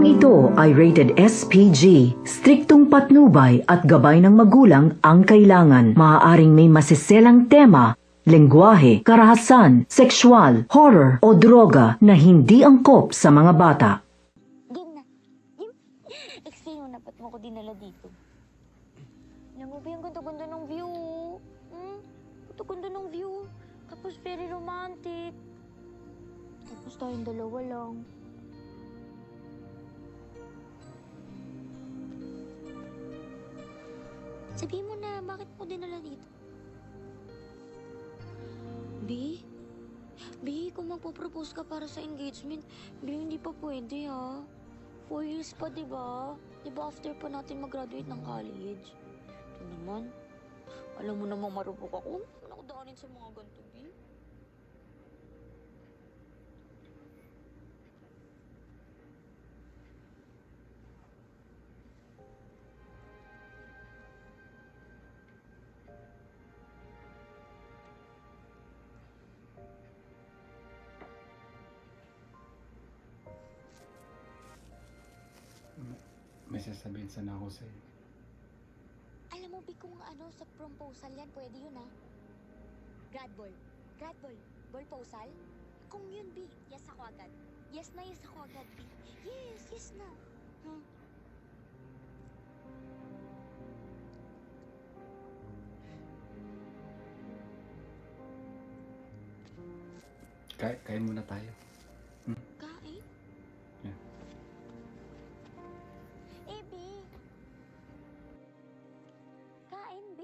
Programang ito ay rated SPG. Striktong patnubay at gabay ng magulang ang kailangan. Maaaring may masiselang tema, lengguwahe, karahasan, sexual, horror o droga na hindi angkop sa mga bata. Game na. Game. Explain mo na, ba't mo ko dinala dito? Alam mo ba yung ganda-ganda ng view? Ganda-ganda ng view. Tapos very romantic. Tapos tayong dalawa lang. Sabihin mo na, bakit mo dinala dito? B? B, kung magpo-propose ka para sa engagement, B, hindi pa pwede ha. 4 years pa, diba? Diba after pa natin mag-graduate ng college? Ito naman, alam mo namang marupok ako. Ano ako daanin sa mga ganito, B? May sasabihin sana ako sa'yo. Alam mo, B, kung ano sa proposal yan, pwede yun ha? Grad ball. Grad ball. Ball posal? Kung yun, B, yes ako agad. Yes ako agad, B. Yes na. Kain muna tayo. Kain? Yeah. B. Kain, B?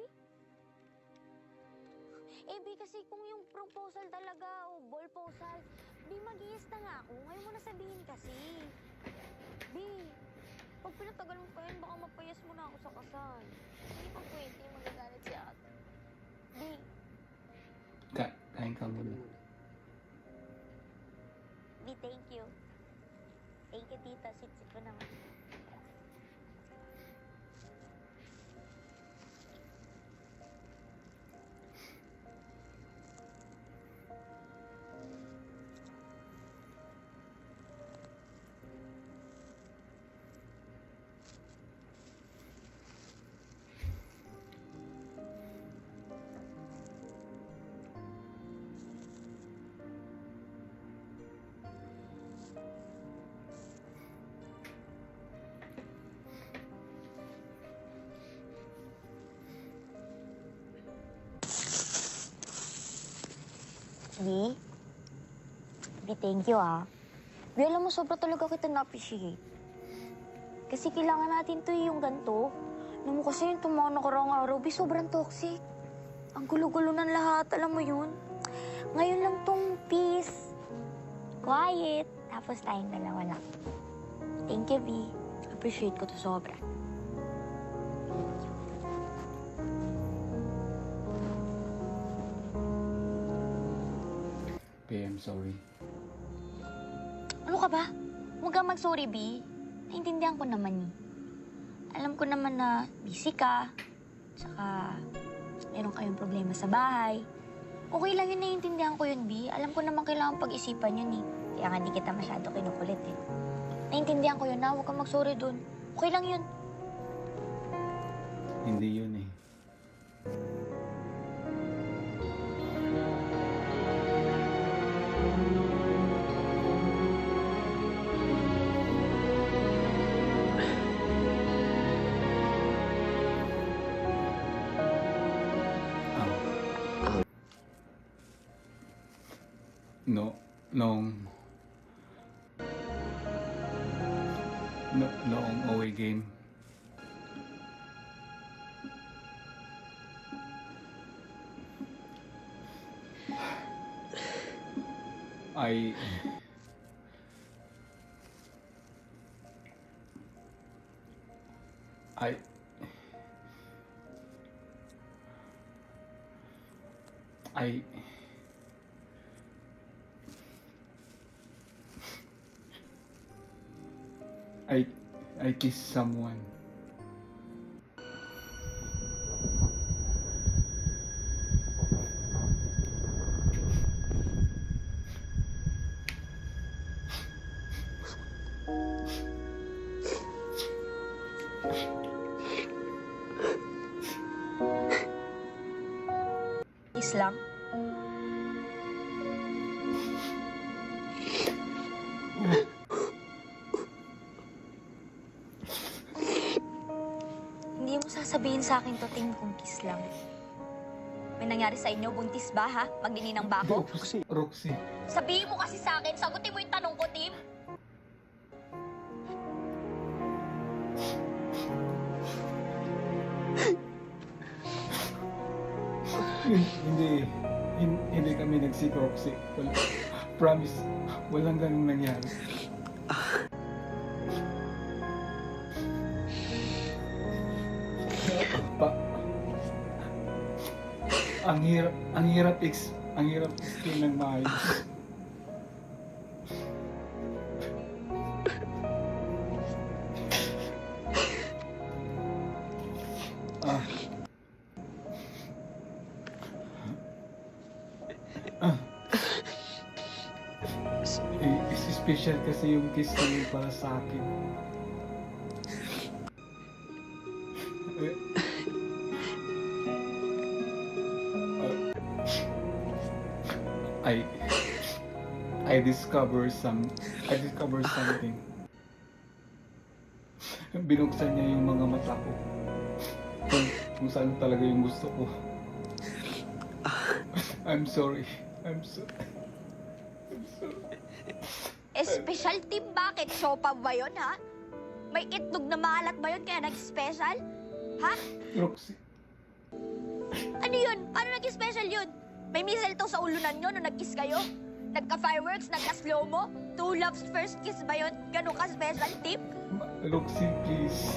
B, kasi kung yung proposal talaga o ball posal, B, mag-iis na nga ako. Ngayon mo na sabihin kasi. B, pag pinatagal mo pa yan, baka mapayas mo na ako sa kasal. Hindi pa pwede, magagalit si ate. B. Kain ka muna. B, thank you. Thank you, tita. Sweet ko naman. B? B, thank you ah. B, alam mo, sobra talaga kita na-appreciate. Kasi kailangan natin to yung ganito. Alam mo kasi yung mga nakaraang araw, B, sobrang toxic. Ang gulo-gulo ng lahat, alam mo yun? Ngayon lang tong peace, quiet, tapos tayong dalawa lang. Thank you, B. Appreciate ko to sobra. I'm sorry. Ano ka ba? Huwag kang mag-sorry, B. Naintindihan ko naman eh. Alam ko naman na busy ka. Tsaka, meron kayong problema sa bahay. Okay lang yun, naiintindihan ko yun, B. Alam ko naman kailangan pag-isipan yun eh. Kaya nga di kita masyado kinukulit eh. Naiintindihan ko yun na, huwag kang mag-sorry dun. Okay lang yun. Hindi yun eh. Noong away game, I kissed someone. Kiss lang. Hindi mo sasabihin sa akin to, Tim, kung kiss lang. May nangyari sa inyo, buntis ba, ha? Magnininang ba ako? Roxy. Sabihin mo kasi sa akin, sagutin mo yung tanong ko, Tim. Hindi. Hindi kami nagsik, Roxy. Promise, walang ganung nangyari. Pa, ang hirap explain ng maayos. Ah. Ah. Special kasi yung kiss niyo para sa akin. Eh, I discover something. Binuksan niya yung mga mata ko. Kung saan talaga yung gusto ko. I'm sorry. I'm sorry. Special, Tim, bakit? Sopa ba yun, ha? May itlog na maalat ba yun kaya nag-special? Ha? Roxy, Ano yun? Paano nag-special yun? May mistletoe sa ulunan nyo nung nag-kiss kayo? Nagka-fireworks? Nagka-slow-mo? Two loves first kiss ba yun? Ganun ka-special, Tim? Roxy, please.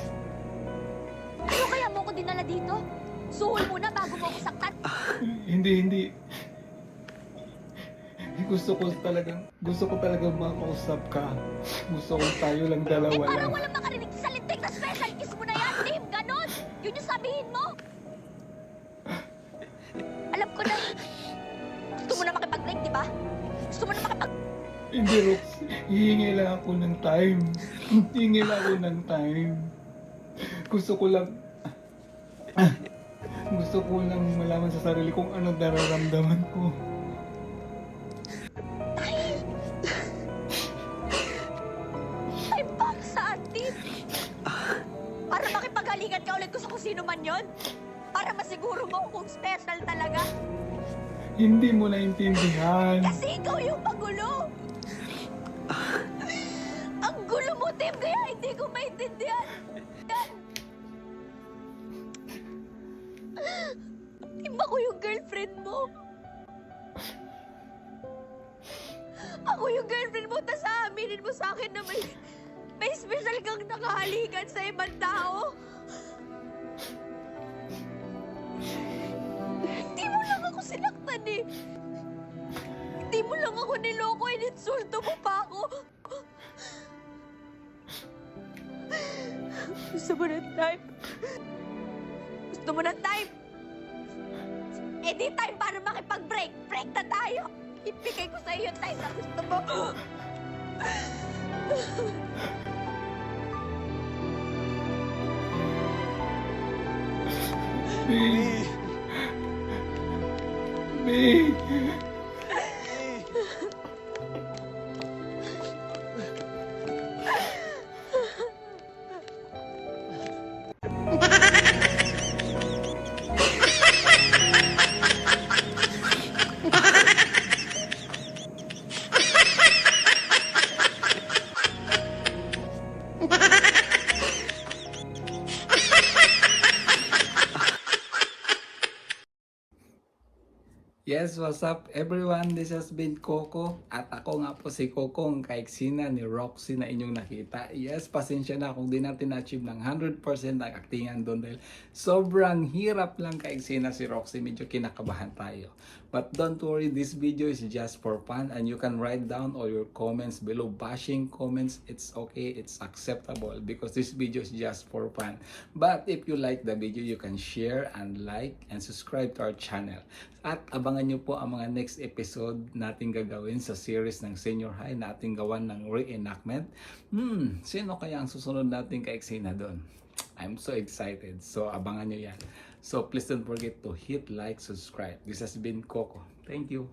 Ano kaya mo ko dinala dito? Suhol muna bago mo ko saktan. Hindi. Gusto ko talagang makausap ka. Gusto ko tayo lang dalawa Parang lang. walang makarinig sa lintik na special kiss mo na yan, Tim! Ganon! Yun yung sabihin mo! Alam ko na. Gusto mo na makipag-break, di ba? Gusto mo na makipag... Hindi, Roxy. Hihingi lang ako ng time. Hihingi lang ako ng time. Gusto ko lang malaman sa sarili kung ano nararamdaman ko. Time back saan, Tim? Para makipaghalikan ka ulit ko sa kung sino man yon? Para masiguro mo kung special talaga? Hindi mo naintindihan. Kasi ikaw yung magulo! Ang gulo mo, Tim, kaya hindi ko maintindihan. Tim, ako yung girlfriend mo. Ako yung girlfriend mo, tas aaminin mo sa akin na may special kang nakahalikan sa ibang tao. Hindi mo lang ako sinaktan eh. Hindi mo lang ako niloko, ininsulto mo pa ako. Gusto mo ng time? Gusto mo ng time? Eh di time para makipag-break. Break na tayo. Ibigay ko sa iyo yung time na gusto mo. Babe. Babe. Yes, what's up everyone? This has been Coco at ako nga po si Coco ang kaiksina ni Roxy na inyong nakita. Yes, pasensya na kung di natin na-achieve ng 100% ang actingan doon dahil sobrang hirap lang kaiksina si Roxy. Medyo kinakabahan tayo. But don't worry, this video is just for fun and you can write down all your comments below. Bashing comments, it's okay, it's acceptable because this video is just for fun. But if you like the video, you can share and like and subscribe to our channel. At abangan nyo po ang mga next episode natin gagawin sa series ng Senior High na ating gawan ng reenactment. Sino kaya ang susunod natin kaiksina doon? I'm so excited. So abangan nyo yan. So please don't forget to hit like, subscribe. This has been Coco. Thank you.